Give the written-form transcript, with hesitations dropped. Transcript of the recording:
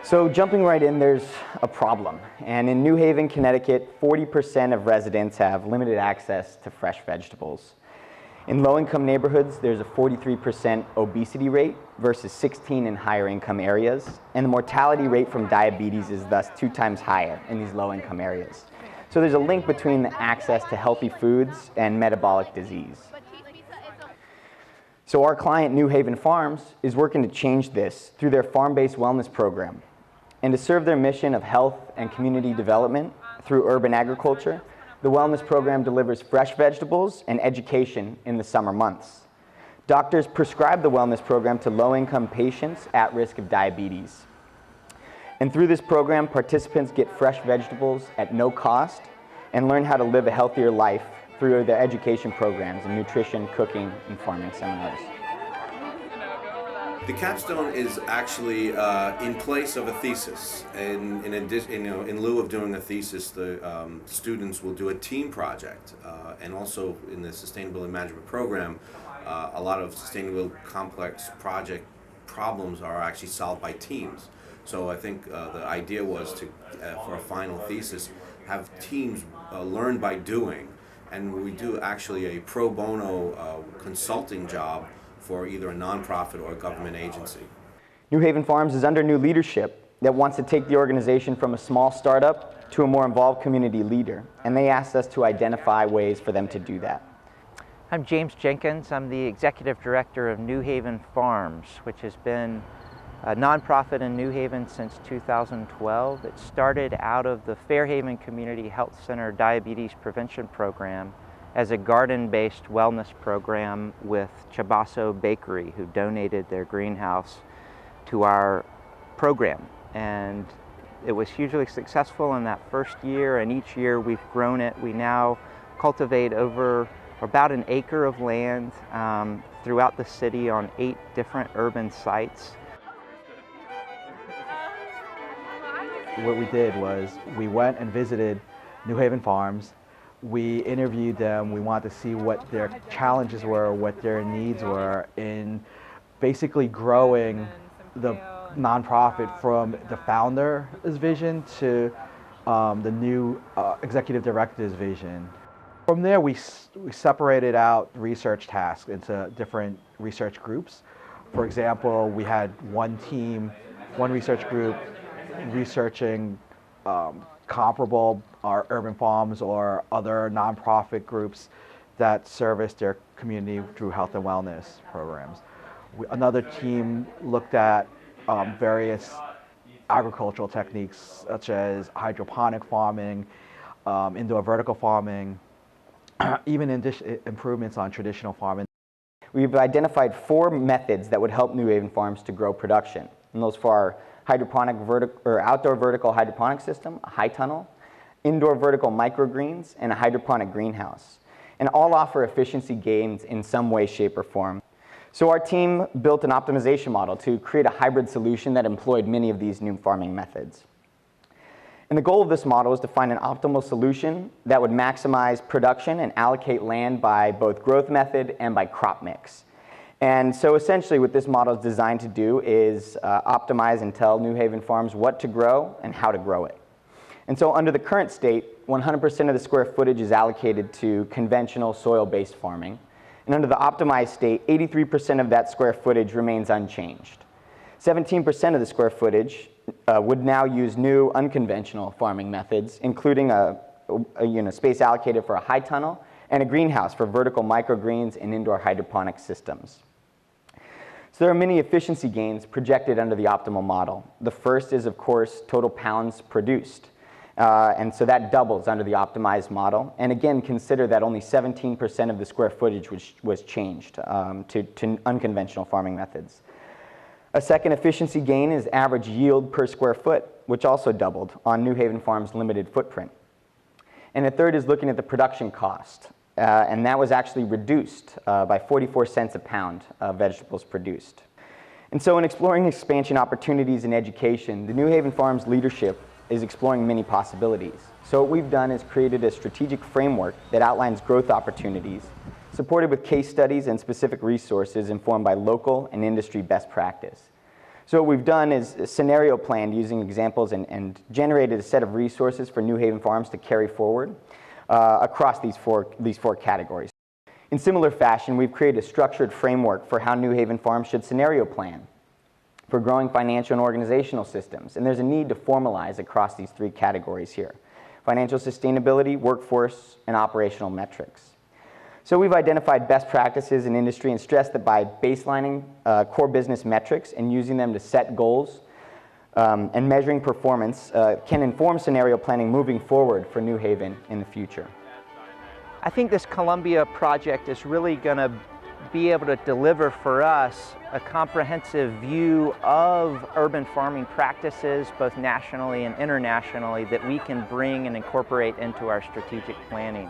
So jumping right in, there's a problem. And in New Haven, Connecticut, 40% of residents have limited access to fresh vegetables. In low-income neighborhoods, there's a 43% obesity rate versus 16% in higher income areas. And the mortality rate from diabetes is thus 2 times higher in these low-income areas. So there's a link between the access to healthy foods and metabolic disease. So our client, New Haven Farms, is working to change this through their farm-based wellness program. And to serve their mission of health and community development through urban agriculture, the wellness program delivers fresh vegetables and education in the summer months. Doctors prescribe the wellness program to low-income patients at risk of diabetes. And through this program, participants get fresh vegetables at no cost and learn how to live a healthier life through their education programs in nutrition, cooking, and farming seminars. The capstone is actually in place of a thesis. In lieu of doing a thesis, the students will do a team project. And also in the Sustainability Management Program, a lot of sustainable complex project problems are actually solved by teams. So I think the idea was to, for a final thesis, have teams learn by doing. And we do actually a pro bono consulting job for either a nonprofit or a government agency. New Haven Farms is under new leadership that wants to take the organization from a small startup to a more involved community leader, and they asked us to identify ways for them to do that. I'm James Jenkins. I'm the Executive Director of New Haven Farms, which has been a nonprofit in New Haven since 2012. It started out of the Fairhaven Community Health Center Diabetes Prevention Program as a garden-based wellness program with Chabasso Bakery, who donated their greenhouse to our program. And it was hugely successful in that first year, and each year we've grown it. We now cultivate over about an acre of land throughout the city on 8 different urban sites. What we did was we went and visited New Haven Farms. We interviewed them. We wanted to see what their challenges were, what their needs were in basically growing the nonprofit from the founder's vision to the new executive director's vision. From there, we separated out research tasks into different research groups. For example, we had one research group researching comparable urban farms or other nonprofit groups that service their community through health and wellness programs. Another team looked at various agricultural techniques such as hydroponic farming, indoor vertical farming, even improvements on traditional farming. We've identified 4 methods that would help New Haven Farms to grow production. And those are hydroponic outdoor vertical hydroponic system, a high tunnel, indoor vertical microgreens, and a hydroponic greenhouse. And all offer efficiency gains in some way, shape, or form. So our team built an optimization model to create a hybrid solution that employed many of these new farming methods. And the goal of this model is to find an optimal solution that would maximize production and allocate land by both growth method and by crop mix. And so essentially what this model is designed to do is optimize and tell New Haven Farms what to grow and how to grow it. And so under the current state, 100% of the square footage is allocated to conventional soil-based farming. And under the optimized state, 83% of that square footage remains unchanged. 17% of the square footage would now use new unconventional farming methods, including a space allocated for a high tunnel and a greenhouse for vertical microgreens and indoor hydroponic systems. So there are many efficiency gains projected under the optimal model. The first is, of course, total pounds produced. And so that doubles under the optimized model. And again, consider that only 17% of the square footage was changed to unconventional farming methods. A second efficiency gain is average yield per square foot, which also doubled on New Haven Farms' limited footprint. And a third is looking at the production cost. And that was actually reduced by 44 cents a pound of vegetables produced. And so in exploring expansion opportunities in education, the New Haven Farms leadership is exploring many possibilities. So what we've done is created a strategic framework that outlines growth opportunities, supported with case studies and specific resources informed by local and industry best practice. So what we've done is scenario planned using examples and generated a set of resources for New Haven Farms to carry forward across these four categories. In similar fashion, we've created a structured framework for how New Haven Farms should scenario plan for growing financial and organizational systems. And there's a need to formalize across these three categories here: financial sustainability, workforce, and operational metrics. So we've identified best practices in industry and stressed that by baselining core business metrics and using them to set goals and measuring performance can inform scenario planning moving forward for New Haven in the future. I think this Columbia project is really going to be able to deliver for us a comprehensive view of urban farming practices, both nationally and internationally, that we can bring and incorporate into our strategic planning.